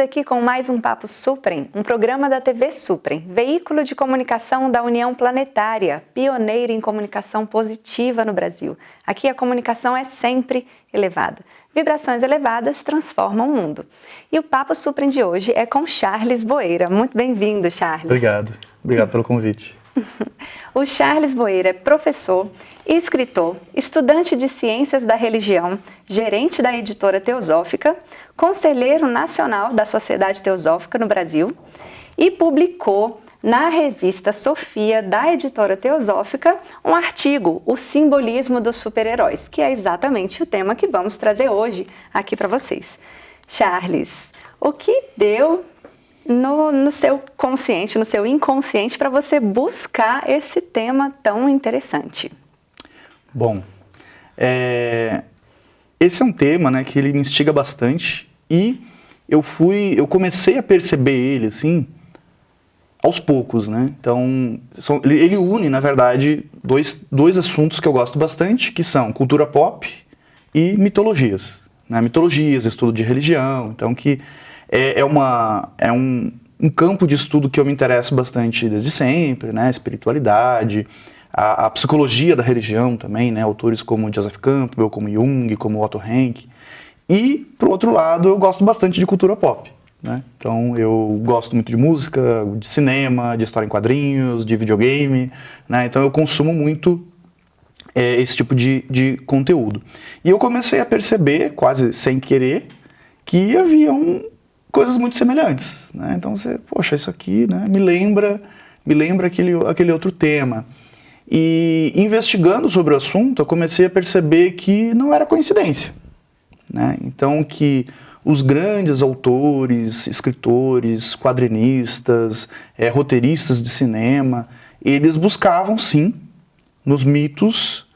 aqui com mais um Papo Suprem, um programa da TV Suprem, veículo de comunicação da União Planetária, pioneira em comunicação positiva no Brasil. Aqui a comunicação é sempre elevada. Vibrações elevadas transformam o mundo. E o Papo Suprem de hoje é com Charles Boeira. Muito bem-vindo, Charles. Obrigado pelo convite. O Charles Boeira é professor, escritor, estudante de Ciências da Religião, gerente da Editora Teosófica, conselheiro nacional da Sociedade Teosófica no Brasil e publicou na revista Sofia da Editora Teosófica um artigo, O Simbolismo dos Super-Heróis, que é exatamente o tema que vamos trazer hoje aqui para vocês. Charles, o que deu no seu consciente, no seu inconsciente, para você buscar esse tema tão interessante? Bom, esse é um tema, né, que ele me instiga bastante e eu comecei a perceber ele, assim, aos poucos, né? Então, ele une, na verdade, dois assuntos que eu gosto bastante, que são cultura pop e mitologias, né? Mitologias, estudo de religião, então que é um campo de estudo que eu me interesso bastante desde sempre, né? Espiritualidade, a psicologia da religião também, né? Autores como Joseph Campbell, como Jung, como Otto Rank. E, por outro lado, eu gosto bastante de cultura pop, né? Então, eu gosto muito de música, de cinema, de história em quadrinhos, de videogame, né? Então, eu consumo muito esse tipo de conteúdo. E eu comecei a perceber, quase sem querer, que haviam coisas muito semelhantes, né? Então, poxa, isso aqui, né, me lembra aquele outro tema. E investigando sobre o assunto, eu comecei a perceber que não era coincidência, né? Então, que os grandes autores, escritores, quadrinistas, roteiristas de cinema, eles buscavam, sim, nos mitos,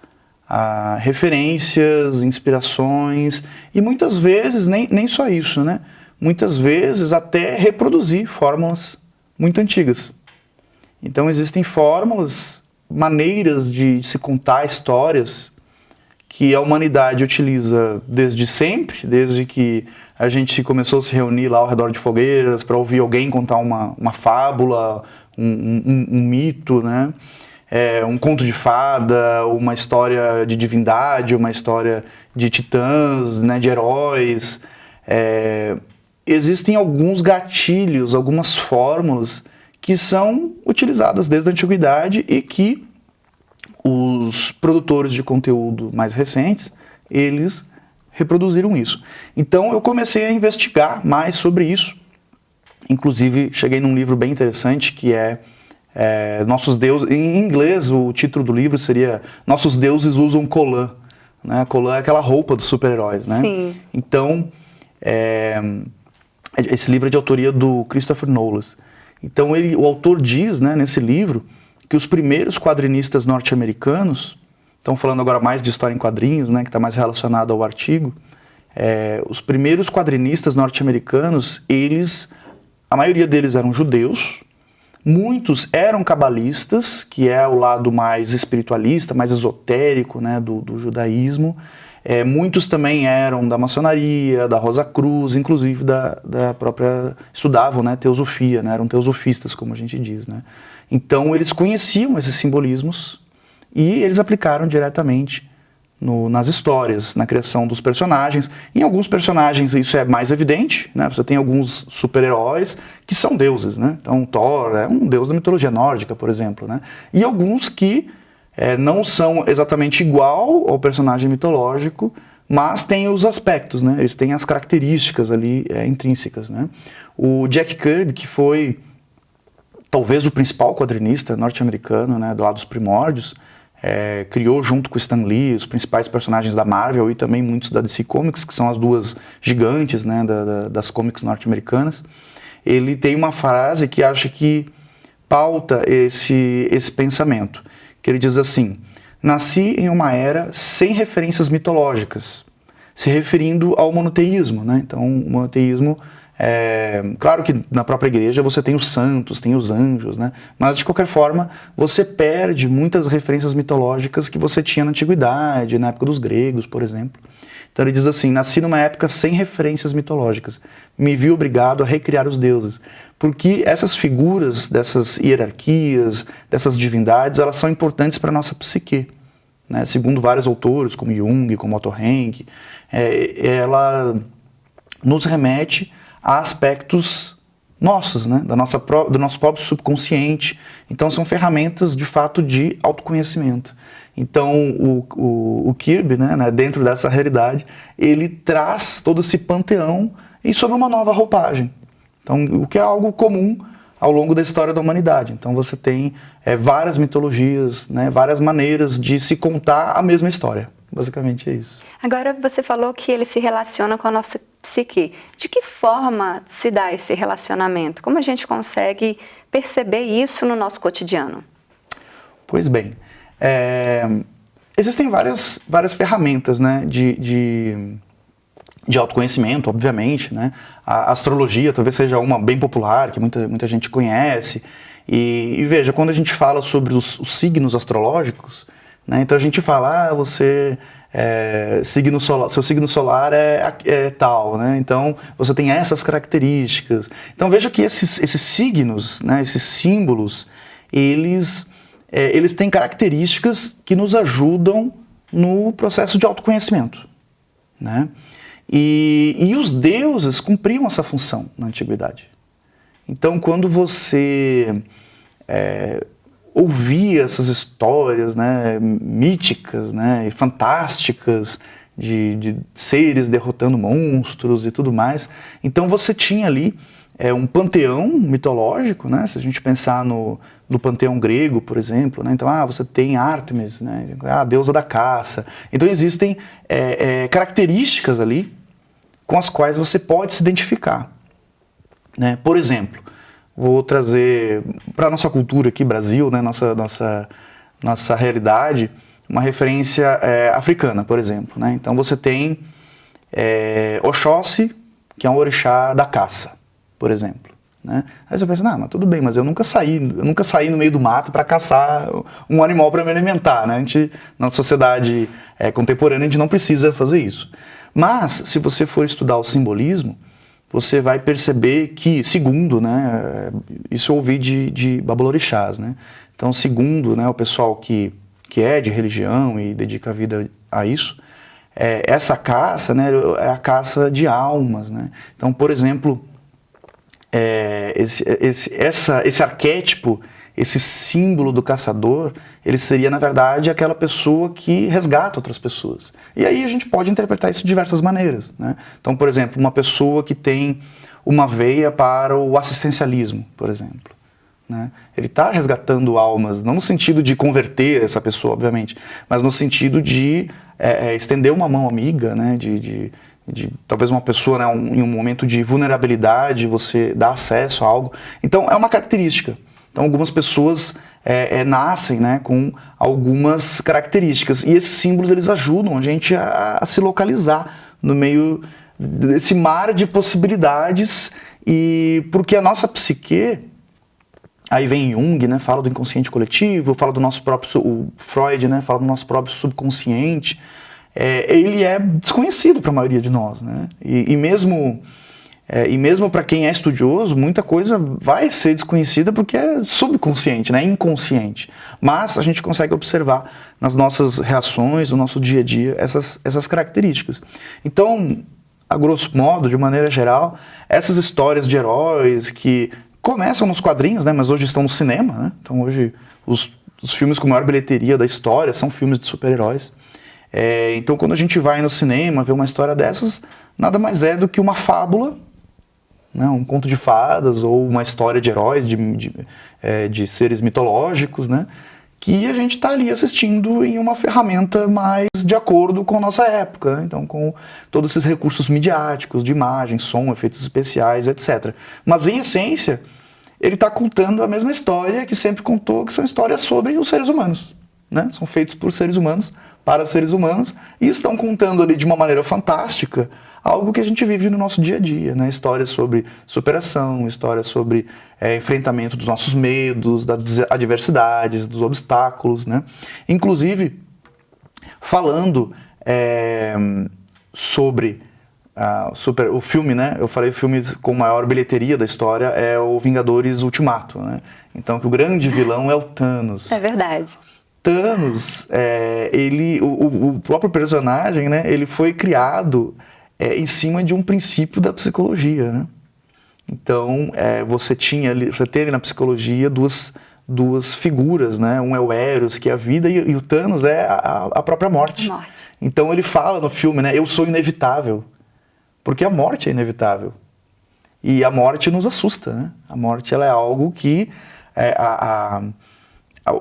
referências, inspirações, e muitas vezes, nem só isso, né? Muitas vezes até reproduzir fórmulas muito antigas. Então existem fórmulas, maneiras de se contar histórias que a humanidade utiliza desde sempre, desde que a gente começou a se reunir lá ao redor de fogueiras para ouvir alguém contar uma fábula, um mito, né? Um conto de fada, uma história de divindade, uma história de titãs, né? De heróis. Existem alguns gatilhos, algumas fórmulas que são utilizadas desde a antiguidade e que os produtores de conteúdo mais recentes, eles reproduziram isso. Então eu comecei a investigar mais sobre isso. Inclusive cheguei num livro bem interessante que é Nossos Deuses. Em inglês o título do livro seria Nossos Deuses Usam Colã, né? Colã é aquela roupa dos super-heróis, né? Sim. Então esse livro é de autoria do Christopher Nolan. Então o autor diz, né, nesse livro, que os primeiros quadrinistas norte-americanos, estão falando agora mais de história em quadrinhos, né, que está mais relacionado ao artigo, os primeiros quadrinistas norte-americanos, a maioria deles eram judeus, muitos eram cabalistas, que é o lado mais espiritualista, mais esotérico, né, do judaísmo. Muitos também eram da maçonaria, da Rosa Cruz, inclusive da própria... estudavam, né, teosofia, né, eram teosofistas, como a gente diz, né. Então eles conheciam esses simbolismos e eles aplicaram diretamente nas histórias, na criação dos personagens. Em alguns personagens isso é mais evidente, né? Você tem alguns super-heróis que são deuses, né? Então Thor é um deus da mitologia nórdica, por exemplo, né? E alguns que não são exatamente igual ao personagem mitológico, mas têm os aspectos, né? Eles têm as características ali intrínsecas, né? O Jack Kirby, que foi talvez o principal quadrinista norte-americano, né, do lado dos primórdios, criou junto com Stan Lee os principais personagens da Marvel e também muitos da DC Comics, que são as duas gigantes, né, das comics norte-americanas. Ele tem uma frase que acho que pauta esse pensamento, que ele diz assim: nasci em uma era sem referências mitológicas, se referindo ao monoteísmo, né? Então o monoteísmo Claro que na própria igreja você tem os santos, tem os anjos, né? Mas de qualquer forma você perde muitas referências mitológicas que você tinha na antiguidade, na época dos gregos, por exemplo. Então ele diz assim: nasci numa época sem referências mitológicas, me vi obrigado a recriar os deuses. Porque essas figuras, dessas hierarquias, dessas divindades, elas são importantes para a nossa psique. Né? Segundo vários autores, como Jung, como Otto Rank, ela nos remete a aspectos nossos, né? do nosso próprio subconsciente. Então são ferramentas, de fato, de autoconhecimento. Então o Kirby, né, dentro dessa realidade, ele traz todo esse panteão e sob uma nova roupagem. Então, o que é algo comum ao longo da história da humanidade. Então você tem várias mitologias, né, várias maneiras de se contar a mesma história. Basicamente é isso. Agora você falou que ele se relaciona com a nossa psique. De que forma se dá esse relacionamento? Como a gente consegue perceber isso no nosso cotidiano? Pois bem, existem várias ferramentas, né, de autoconhecimento, obviamente, né? A astrologia talvez seja uma bem popular, que muita gente conhece. E veja, quando a gente fala sobre os signos astrológicos, né, então a gente fala, seu signo solar é tal, né? Então você tem essas características. Então veja que esses signos, né, esses símbolos, eles têm características que nos ajudam no processo de autoconhecimento, né? E os deuses cumpriam essa função na antiguidade. Então, quando você ouvia essas histórias, né, míticas, né, e fantásticas de seres derrotando monstros e tudo mais, então você tinha ali um panteão mitológico, né, se a gente pensar no panteão grego, por exemplo, né, então você tem Ártemis, né, a deusa da caça. Então existem características ali com as quais você pode se identificar, né? Por exemplo, vou trazer para a nossa cultura aqui, Brasil, né, nossa realidade, uma referência africana, por exemplo, né? Então você tem Oxóssi, que é um orixá da caça, por exemplo, né? Aí você pensa, mas tudo bem, mas eu nunca saí no meio do mato para caçar um animal para me alimentar, né? Na sociedade contemporânea a gente não precisa fazer isso. Mas, se você for estudar o simbolismo, você vai perceber que, segundo, né, isso eu ouvi de babalorixás, né? Então, segundo, né, o pessoal que é de religião e dedica a vida a isso, essa caça, né, é a caça de almas, né? Então, por exemplo, esse arquétipo, esse símbolo do caçador, ele seria, na verdade, aquela pessoa que resgata outras pessoas. E aí a gente pode interpretar isso de diversas maneiras, né? Então, por exemplo, uma pessoa que tem uma veia para o assistencialismo, por exemplo, né? Ele está resgatando almas, não no sentido de converter essa pessoa, obviamente, mas no sentido de estender uma mão amiga, né? De talvez uma pessoa, né, em um momento de vulnerabilidade, você dá acesso a algo. Então, é uma característica. Então, algumas pessoas nascem, né, com algumas características. E esses símbolos, eles ajudam a gente a se localizar no meio desse mar de possibilidades. E porque a nossa psique, aí vem Jung, né, fala do inconsciente coletivo, fala do nosso próprio, o Freud, né, fala do nosso próprio subconsciente. Ele é desconhecido para a maioria de nós, né? E mesmo para quem é estudioso, muita coisa vai ser desconhecida porque é subconsciente, né? Inconsciente. Mas a gente consegue observar nas nossas reações, no nosso dia a dia, essas características. Então, a grosso modo, de maneira geral, essas histórias de heróis que começam nos quadrinhos, né? Mas hoje estão no cinema, né? Então hoje os filmes com maior bilheteria da história são filmes de super-heróis. Então, quando a gente vai no cinema ver uma história dessas, nada mais é do que uma fábula, né, um conto de fadas ou uma história de heróis, de seres mitológicos, né, que a gente está ali assistindo em uma ferramenta mais de acordo com a nossa época, né, então com todos esses recursos midiáticos, de imagem, som, efeitos especiais, etc. Mas, em essência, ele está contando a mesma história que sempre contou, que são histórias sobre os seres humanos. né? São feitos por seres humanos, para seres humanos, e estão contando ali de uma maneira fantástica algo que a gente vive no nosso dia a dia, né? Histórias sobre superação, histórias sobre enfrentamento dos nossos medos, das adversidades, dos obstáculos, né? Inclusive, falando sobre o filme, né? Eu falei o filme com maior bilheteria da história é o Vingadores Ultimato, né? Então, que o grande vilão é o Thanos. É verdade. Thanos, o próprio personagem, né? Ele foi criado em cima de um princípio da psicologia, né? Então, você tem ali na psicologia duas figuras, né? Um é o Eros, que é a vida, e o Thanos é a própria morte. Então, ele fala no filme, né? Eu sou inevitável. Porque a morte é inevitável. E a morte nos assusta, né? A morte ela é algo que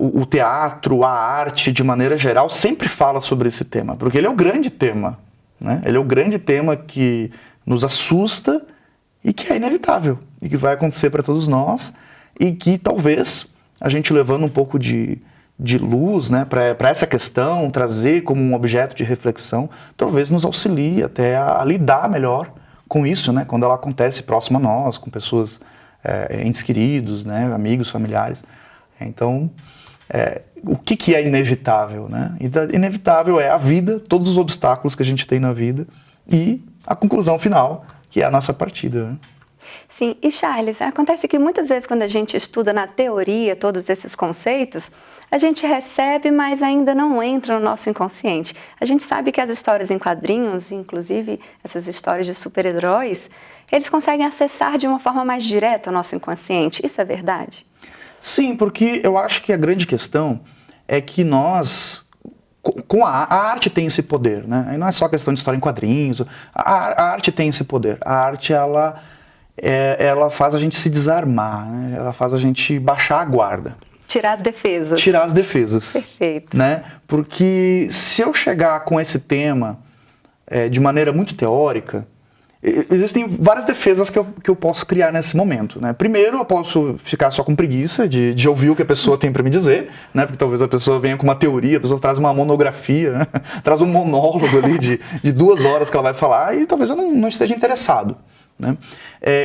o teatro, a arte, de maneira geral, sempre fala sobre esse tema. Porque ele é o grande tema, né? Ele é o grande tema que nos assusta e que é inevitável. E que vai acontecer para todos nós. E que talvez a gente levando um pouco de luz, né, para essa questão, trazer como um objeto de reflexão, talvez nos auxilie até a lidar melhor com isso, né, quando ela acontece próximo a nós, com pessoas, entes queridos, né, amigos, familiares. Então, o que é inevitável? Né? Inevitável é a vida, todos os obstáculos que a gente tem na vida e a conclusão final, que é a nossa partida. Né? Sim, e Charles, acontece que muitas vezes quando a gente estuda na teoria todos esses conceitos, a gente recebe, mas ainda não entra no nosso inconsciente. A gente sabe que as histórias em quadrinhos, inclusive essas histórias de super-heróis, eles conseguem acessar de uma forma mais direta o nosso inconsciente. Isso é verdade? Sim, porque eu acho que a grande questão é que nós, com a arte tem esse poder, né? Aí não é só questão de história em quadrinhos, a arte tem esse poder. A arte, ela faz a gente se desarmar, né? Ela faz a gente baixar a guarda. Tirar as defesas. Tirar as defesas. Perfeito. Né? Porque se eu chegar com esse tema de maneira muito teórica, existem várias defesas que eu posso criar nesse momento. Né? Primeiro, eu posso ficar só com preguiça de ouvir o que a pessoa tem para me dizer, né? Porque talvez a pessoa venha com uma teoria, a pessoa traz uma monografia, né? Traz um monólogo ali de 2 horas que ela vai falar e talvez eu não esteja interessado. Né?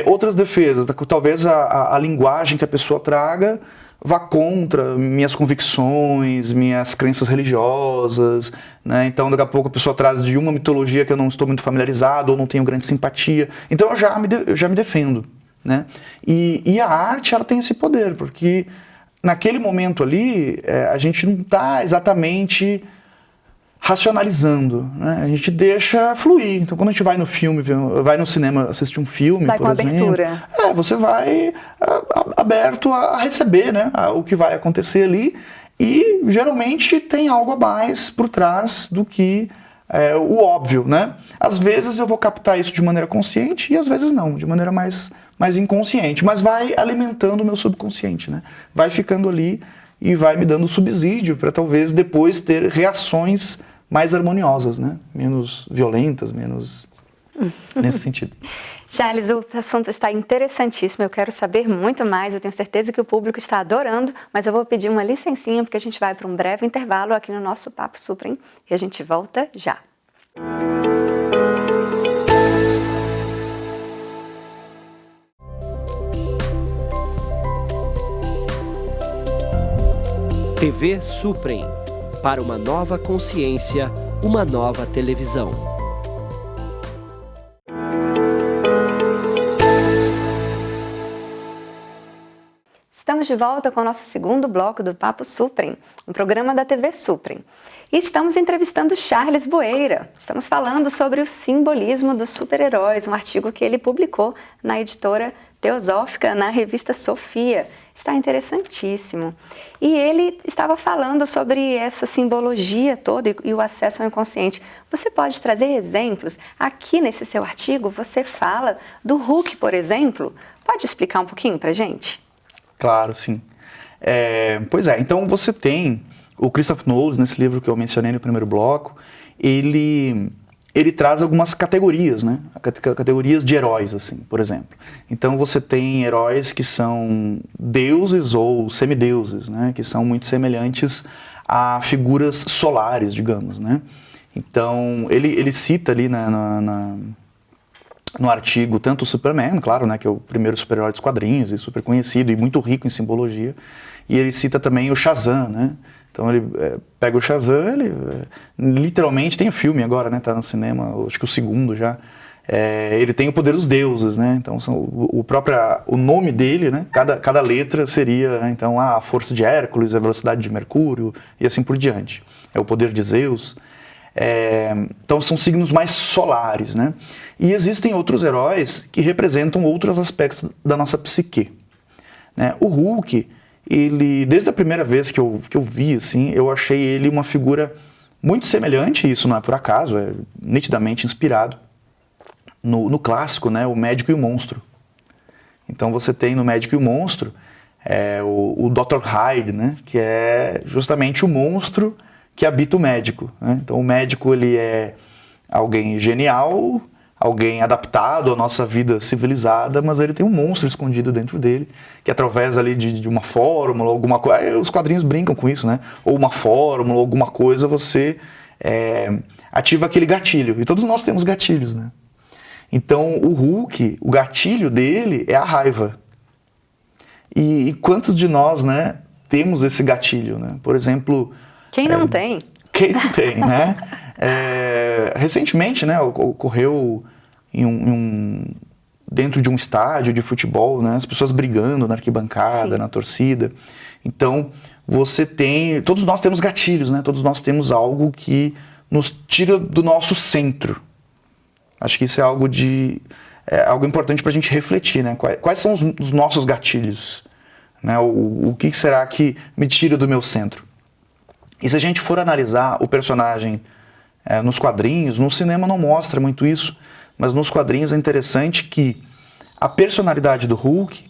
Outras defesas, talvez a linguagem que a pessoa traga vá contra minhas convicções, minhas crenças religiosas, né? Então daqui a pouco a pessoa traz de uma mitologia que eu não estou muito familiarizado ou não tenho grande simpatia, então eu já me defendo, né? E a arte, ela tem esse poder, porque naquele momento ali a gente não está exatamente racionalizando, né? A gente deixa fluir. Então, quando a gente vai no filme, vai no cinema assistir um filme, vai por exemplo, abertura. Você vai aberto a receber, né, o que vai acontecer ali, e geralmente tem algo a mais por trás do que o óbvio, né? Às vezes eu vou captar isso de maneira consciente e às vezes não, de maneira mais inconsciente, mas vai alimentando o meu subconsciente, né? Vai ficando ali e vai me dando subsídio para talvez depois ter reações mais harmoniosas, né? Menos violentas, menos nesse sentido. Charles, o assunto está interessantíssimo, eu quero saber muito mais, eu tenho certeza que o público está adorando, mas eu vou pedir uma licencinha porque a gente vai para um breve intervalo aqui no nosso Papo Suprem e a gente volta já. TV Suprem. Para uma nova consciência, uma nova televisão. Estamos de volta com o nosso segundo bloco do Papo Suprem, um programa da TV Suprem. E estamos entrevistando Charles Boeira. Estamos falando sobre o simbolismo dos super-heróis, um artigo que ele publicou na editora Teosófica, na revista Sofia. Está interessantíssimo. E ele estava falando sobre essa simbologia toda e o acesso ao inconsciente. Você pode trazer exemplos? Aqui nesse seu artigo você fala do Hulk, por exemplo. Pode explicar um pouquinho para a gente? Claro, sim. Pois é, então você tem o Christopher Knowles, nesse livro que eu mencionei no primeiro bloco, ele traz algumas categorias, né? Categorias de heróis, assim, por exemplo. Então você tem heróis que são deuses ou semideuses, né? Que são muito semelhantes a figuras solares, digamos, né? Então, ele cita ali no artigo tanto o Superman, claro, né, que é o primeiro super-herói dos quadrinhos e super conhecido e muito rico em simbologia, e ele cita também o Shazam, né? Então ele pega o Shazam, ele literalmente tem o filme agora, né? Tá no cinema, acho que o segundo já. Ele tem o poder dos deuses, né? Então o nome dele, né? Cada letra seria, né? Então a força de Hércules, a velocidade de Mercúrio e assim por diante. É o poder de Zeus. Então são signos mais solares, né? E existem outros heróis que representam outros aspectos da nossa psique, né? O Hulk, ele, desde a primeira vez que eu vi, assim, eu achei ele uma figura muito semelhante, e isso não é por acaso, é nitidamente inspirado no clássico, né? O Médico e o Monstro. Então você tem no Médico e o Monstro o Dr. Hyde, né? Que é justamente o monstro que habita o médico, né? Então o médico, ele é alguém genial, alguém adaptado à nossa vida civilizada, mas ele tem um monstro escondido dentro dele, que através ali de uma fórmula, alguma coisa, os quadrinhos brincam com isso, né? Ou uma fórmula, alguma coisa, você ativa aquele gatilho. E todos nós temos gatilhos, né? Então o Hulk, o gatilho dele é a raiva. E quantos de nós, né, temos esse gatilho, né? Por exemplo... Quem não tem? Quem não tem, né? Recentemente, né, ocorreu dentro de um estádio de futebol, né, as pessoas brigando na arquibancada, sim, na torcida. Então, todos nós temos gatilhos, né? Todos nós temos algo que nos tira do nosso centro. Acho que isso é algo importante para a gente refletir, né? Quais são os nossos gatilhos? Né? O que será que me tira do meu centro? E se a gente for analisar o personagem nos quadrinhos, no cinema não mostra muito isso, mas nos quadrinhos é interessante que a personalidade do Hulk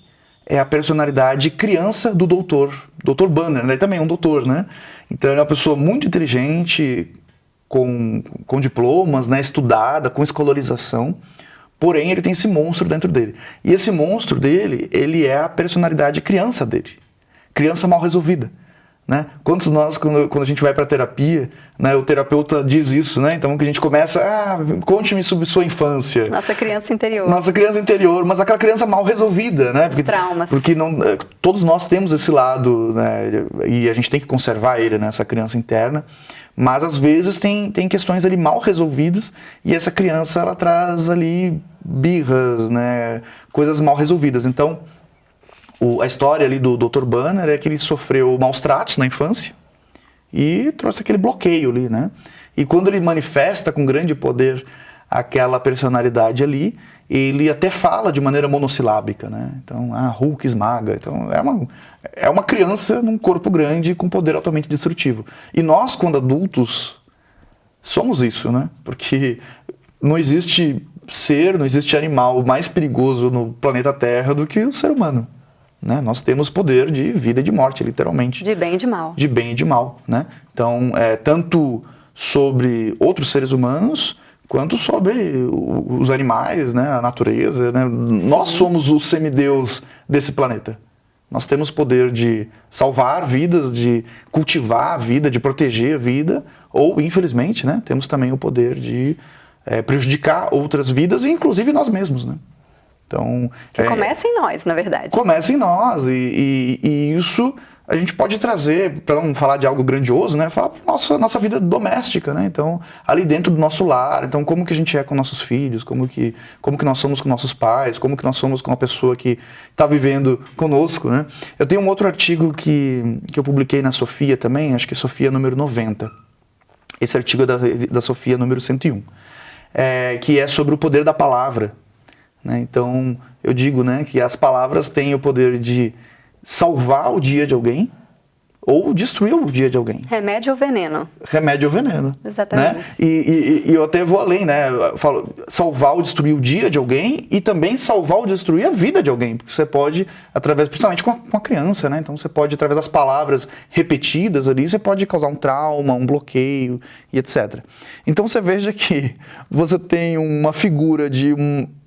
é a personalidade criança do Dr. Banner, né? Ele também é um doutor, né? Então ele é uma pessoa muito inteligente, com diplomas, né? Estudada, com escolarização, porém ele tem esse monstro dentro dele. E esse monstro dele, ele é a personalidade criança dele, criança mal resolvida. Né? Quantos nós, quando a gente vai para terapia, né, o terapeuta diz isso, né? Então que a gente começa, conte-me sobre sua infância. Nossa criança interior. Nossa criança interior, mas aquela criança mal resolvida, né? Os traumas. Porque todos nós temos esse lado, né, e a gente tem que conservar ele, né, essa criança interna, mas às vezes tem questões ali mal resolvidas e essa criança, ela traz ali birras, né, coisas mal resolvidas. Então, a história ali do Dr. Banner é que ele sofreu maus tratos na infância e trouxe aquele bloqueio ali, né? E quando ele manifesta com grande poder aquela personalidade ali, ele até fala de maneira monossilábica, né? Então, Hulk esmaga. Então, é uma criança num corpo grande com poder altamente destrutivo. E nós, quando adultos, somos isso, né? Porque não existe não existe animal mais perigoso no planeta Terra do que o ser humano. Né? Nós temos poder de vida e de morte, literalmente. De bem e de mal. De bem e de mal, né? Então, tanto sobre outros seres humanos, quanto sobre os animais, né? A natureza, né? Nós somos o semideus desse planeta. Nós temos poder de salvar vidas, de cultivar a vida, de proteger a vida, ou, infelizmente, né? Temos também o poder de prejudicar outras vidas, inclusive nós mesmos, né? Então, que começa em nós, na verdade. Começa em nós, e isso a gente pode trazer, para não falar de algo grandioso, né? Falar para nossa vida doméstica, né? Então, ali dentro do nosso lar, então como que a gente é com nossos filhos, como que nós somos com nossos pais, como que nós somos com a pessoa que está vivendo conosco, né? Eu tenho um outro artigo que eu publiquei na Sofia também, acho que é Sofia número 90. Esse artigo é da Sofia número 101, que é sobre o poder da palavra. Né? Então, eu digo, né, que as palavras têm o poder de salvar o dia de alguém ou destruir o dia de alguém. Remédio ou veneno. Remédio ou veneno. Exatamente. Né? E eu até vou além, né? Eu falo, salvar ou destruir o dia de alguém e também salvar ou destruir a vida de alguém. Porque você pode, principalmente com a criança, né? Então você pode, através das palavras repetidas ali, você pode causar um trauma, um bloqueio e etc. Então você veja que você tem uma figura de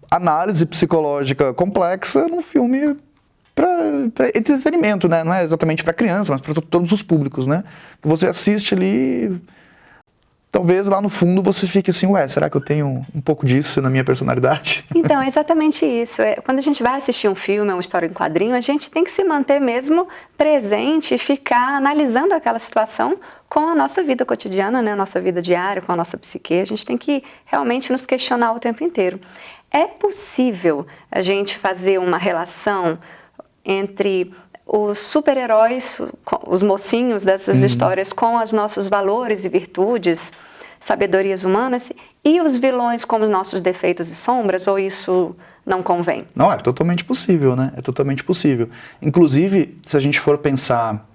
análise psicológica complexa num filme para entretenimento, né? Não é exatamente para criança, mas para todos os públicos, né? Que você assiste ali, talvez lá no fundo você fique assim, ué, será que eu tenho um pouco disso na minha personalidade? Então, é exatamente isso. Quando a gente vai assistir um filme, uma história em quadrinho, a gente tem que se manter mesmo presente e ficar analisando aquela situação com a nossa vida cotidiana, né? A nossa vida diária, com a nossa psique. A gente tem que realmente nos questionar o tempo inteiro. É possível a gente fazer uma relação entre os super-heróis, os mocinhos dessas histórias, com os nossos valores e virtudes, sabedorias humanas, e os vilões como os nossos defeitos e sombras, ou isso não convém? Não, é totalmente possível, né? É totalmente possível. Inclusive, se a gente for pensar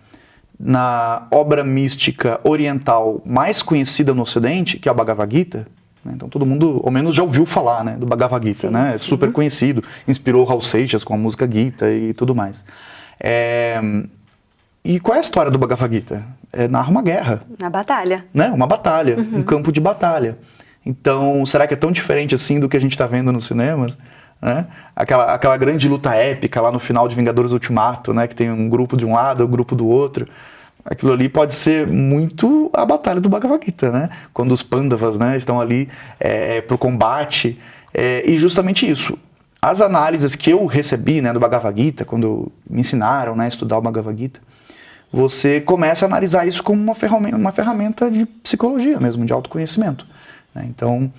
na obra mística oriental mais conhecida no Ocidente, que é a Bhagavad Gita, né? Então todo mundo, ao menos, já ouviu falar, né, do Bhagavad Gita, sim, né? É sim. super conhecido, inspirou Raul Seixas com a música Gita e tudo mais. E qual é a história do Bhagavad Gita? Narra uma guerra. Na batalha. Né? Uma batalha, um campo de batalha. Então, será que é tão diferente assim do que a gente está vendo nos cinemas? Né? Aquela grande luta épica lá no final de Vingadores Ultimato, né? Que tem um grupo de um lado, um grupo do outro. Aquilo ali pode ser muito a batalha do Bhagavad Gita, né? Quando os Pandavas, né, estão ali para o combate. E justamente isso. As análises que eu recebi, né, do Bhagavad Gita, quando me ensinaram, né, a estudar o Bhagavad Gita, você começa a analisar isso como uma ferramenta de psicologia mesmo, de autoconhecimento. Né? Então,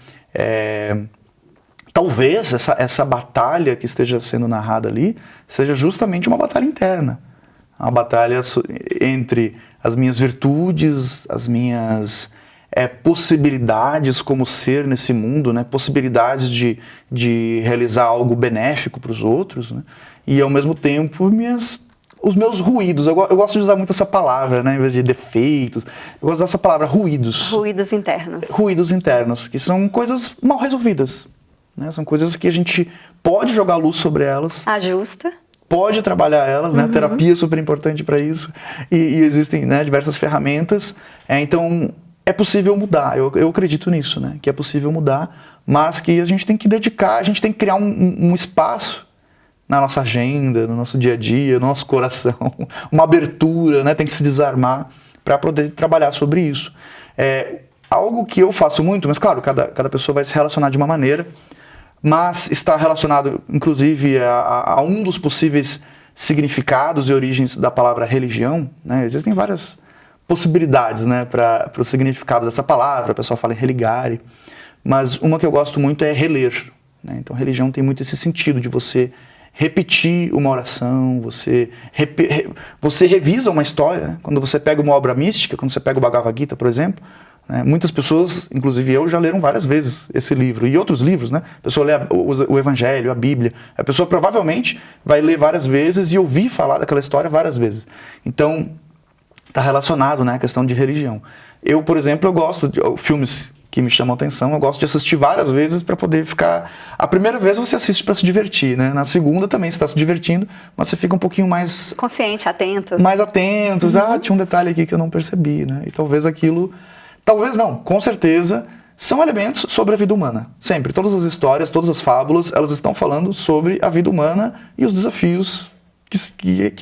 talvez essa batalha que esteja sendo narrada ali seja justamente uma batalha interna. Uma batalha entre as minhas virtudes, as minhas possibilidades como ser nesse mundo, né? Possibilidades de realizar algo benéfico para os outros, né? E ao mesmo tempo os meus ruídos. Eu gosto de usar muito essa palavra, né? Em vez de defeitos, eu gosto de usar essa palavra ruídos. Ruídos internos. Ruídos internos, que são coisas mal resolvidas, né? São coisas que a gente pode jogar luz sobre elas. Ajusta. Pode trabalhar elas, né? Terapia é super importante para isso. E existem, né, diversas ferramentas. Então, é possível mudar. Eu acredito nisso, né? Que é possível mudar, mas que a gente tem que dedicar, a gente tem que criar um espaço na nossa agenda, no nosso dia a dia, no nosso coração, uma abertura, né? Tem que se desarmar para poder trabalhar sobre isso. Algo que eu faço muito, mas claro, cada pessoa vai se relacionar de uma maneira, mas está relacionado, inclusive, a um dos possíveis significados e origens da palavra religião, né? Existem várias possibilidades, né, para o significado dessa palavra, a pessoa fala em religare, mas uma que eu gosto muito é reler. Né? Então, religião tem muito esse sentido de você repetir uma oração, você revisa uma história. Né? Quando você pega uma obra mística, quando você pega o Bhagavad Gita, por exemplo, né? Muitas pessoas, inclusive eu, já leram várias vezes esse livro e outros livros, né? A pessoa lê o Evangelho, a Bíblia. A pessoa provavelmente vai ler várias vezes e ouvir falar daquela história várias vezes. Então, está relacionado, né, à questão de religião. Eu, por exemplo, eu gosto de filmes que me chamam a atenção, eu gosto de assistir várias vezes para poder ficar... A primeira vez você assiste para se divertir, né? Na segunda também você está se divertindo, mas você fica um pouquinho mais... Consciente, atento. Mais atentos. Tinha um detalhe aqui que eu não percebi, né? E talvez aquilo... Talvez não, com certeza, são elementos sobre a vida humana. Sempre, todas as histórias, todas as fábulas, elas estão falando sobre a vida humana e os desafios que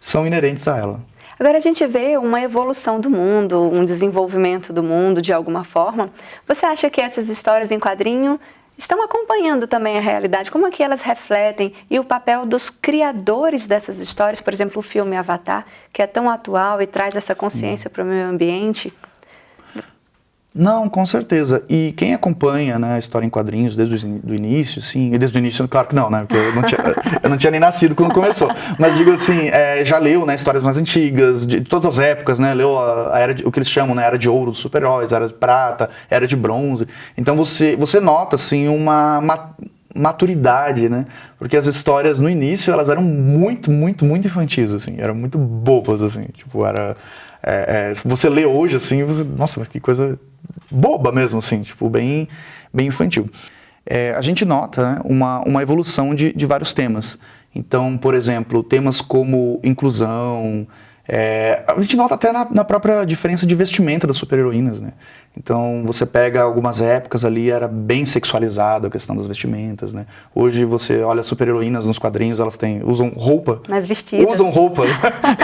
são inerentes a ela. Agora a gente vê uma evolução do mundo, um desenvolvimento do mundo de alguma forma. Você acha que essas histórias em quadrinho estão acompanhando também a realidade? Como é que elas refletem? E o papel dos criadores dessas histórias, por exemplo, o filme Avatar, que é tão atual e traz essa consciência para o meio ambiente? Não, com certeza. E quem acompanha, né, a história em quadrinhos desde o início, sim, e desde o início, claro que não, né, porque eu não tinha nem nascido quando começou, mas digo assim, já leu, né, histórias mais antigas, de todas as épocas, né, leu a era o que eles chamam, né, Era de Ouro dos super-heróis, Era de Prata, Era de Bronze, então você nota, assim, uma maturidade, né, porque as histórias no início, elas eram muito, muito, muito infantis, assim, eram muito bobas, assim, tipo, se você lê hoje, assim, nossa, mas que coisa boba mesmo, assim, tipo, bem infantil. A gente nota, né, uma evolução de vários temas. Então, por exemplo, temas como inclusão, A gente nota até na própria diferença de vestimenta das super-heroínas, né? Então, você pega algumas épocas ali, era bem sexualizado a questão das vestimentas, né? Hoje você olha super-heroínas nos quadrinhos, elas usam roupa. Mais vestidas. Usam roupa,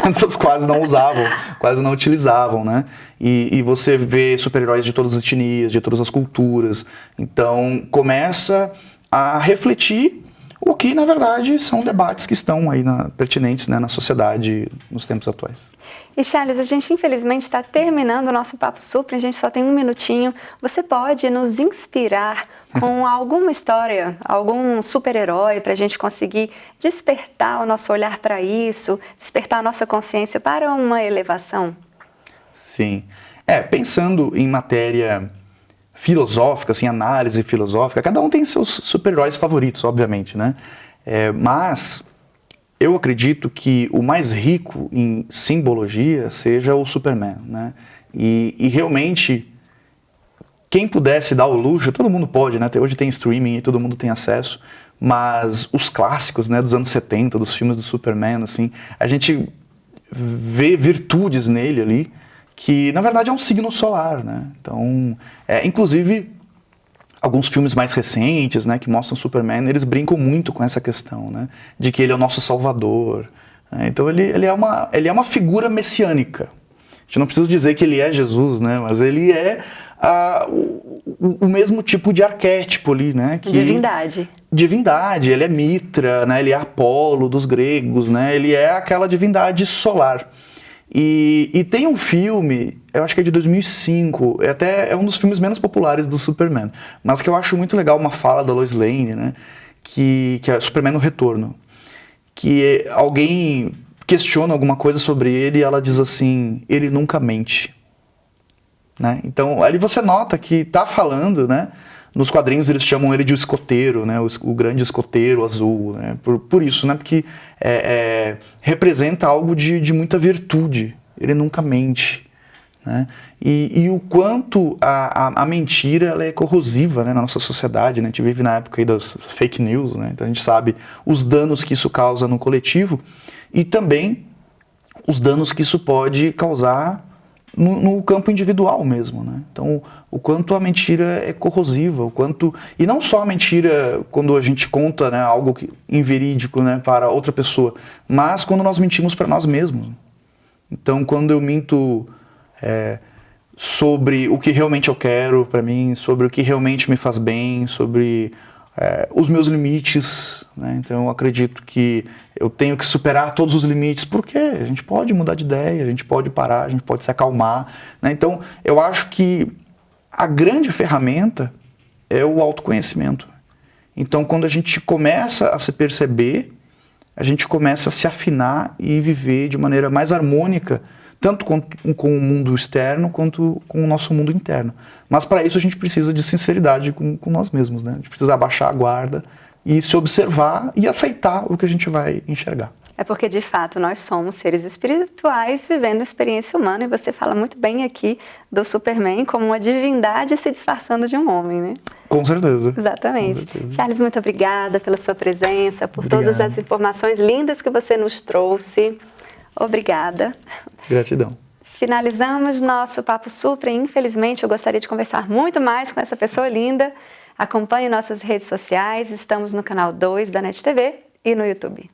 essas quase não usavam, quase não utilizavam, né? E você vê super-heróis de todas as etnias, de todas as culturas. Então, começa a refletir o que, na verdade, são debates que estão aí pertinentes, né, na sociedade nos tempos atuais. E Charles, a gente infelizmente está terminando o nosso Papo Supra, a gente só tem um minutinho. Você pode nos inspirar com alguma história, algum super-herói para a gente conseguir despertar o nosso olhar para isso, despertar a nossa consciência para uma elevação? Sim. Pensando em matéria filosófica, assim, análise filosófica, cada um tem seus super-heróis favoritos, obviamente, né? Mas eu acredito que o mais rico em simbologia seja o Superman, né? E realmente, quem pudesse dar o luxo, todo mundo pode, né? Hoje tem streaming e todo mundo tem acesso, mas os clássicos, né, dos anos 70, dos filmes do Superman, assim, a gente vê virtudes nele ali, que na verdade é um signo solar, né? Então, inclusive, alguns filmes mais recentes, né, que mostram o Superman, eles brincam muito com essa questão, né, de que ele é o nosso salvador, né? Então ele é uma figura messiânica. A gente não precisa dizer que ele é Jesus, né, mas ele é o mesmo tipo de arquétipo ali, né? Divindade, ele é Mitra, né, ele é Apolo dos gregos, né, ele é aquela divindade solar. E tem um filme, eu acho que é de 2005, é um dos filmes menos populares do Superman, mas que eu acho muito legal, uma fala da Lois Lane, né, que é Superman no Retorno, que alguém questiona alguma coisa sobre ele e ela diz assim, ele nunca mente, né? Então ali você nota que tá falando, né, nos quadrinhos eles chamam ele de o escoteiro, né, o grande escoteiro azul, né, por isso, né, porque representa algo de muita virtude, ele nunca mente, né, e o quanto a mentira ela é corrosiva, né, na nossa sociedade, né, a gente vive na época aí das fake news, né, então a gente sabe os danos que isso causa no coletivo e também os danos que isso pode causar no campo individual mesmo, né? Então, o quanto a mentira é corrosiva, e não só a mentira quando a gente conta, né, algo inverídico, né, para outra pessoa, mas quando nós mentimos para nós mesmos. Então, quando eu minto sobre o que realmente eu quero para mim, sobre o que realmente me faz bem, sobre os meus limites, né? Então eu acredito que eu tenho que superar todos os limites, porque a gente pode mudar de ideia, a gente pode parar, a gente pode se acalmar, né? Então eu acho que a grande ferramenta é o autoconhecimento. Então quando a gente começa a se perceber, a gente começa a se afinar e viver de maneira mais harmônica, tanto com o mundo externo quanto com o nosso mundo interno. Mas para isso a gente precisa de sinceridade com nós mesmos, né? A gente precisa abaixar a guarda e se observar e aceitar o que a gente vai enxergar. É porque, de fato, nós somos seres espirituais vivendo a experiência humana, e você fala muito bem aqui do Superman como uma divindade se disfarçando de um homem, né? Com certeza. Exatamente. Com certeza. Charles, muito obrigada pela sua presença, por todas as informações lindas que você nos trouxe. Obrigada. Gratidão. Finalizamos nosso Papo Supra e, infelizmente, eu gostaria de conversar muito mais com essa pessoa linda. Acompanhe nossas redes sociais, estamos no canal 2 da NET TV e no YouTube.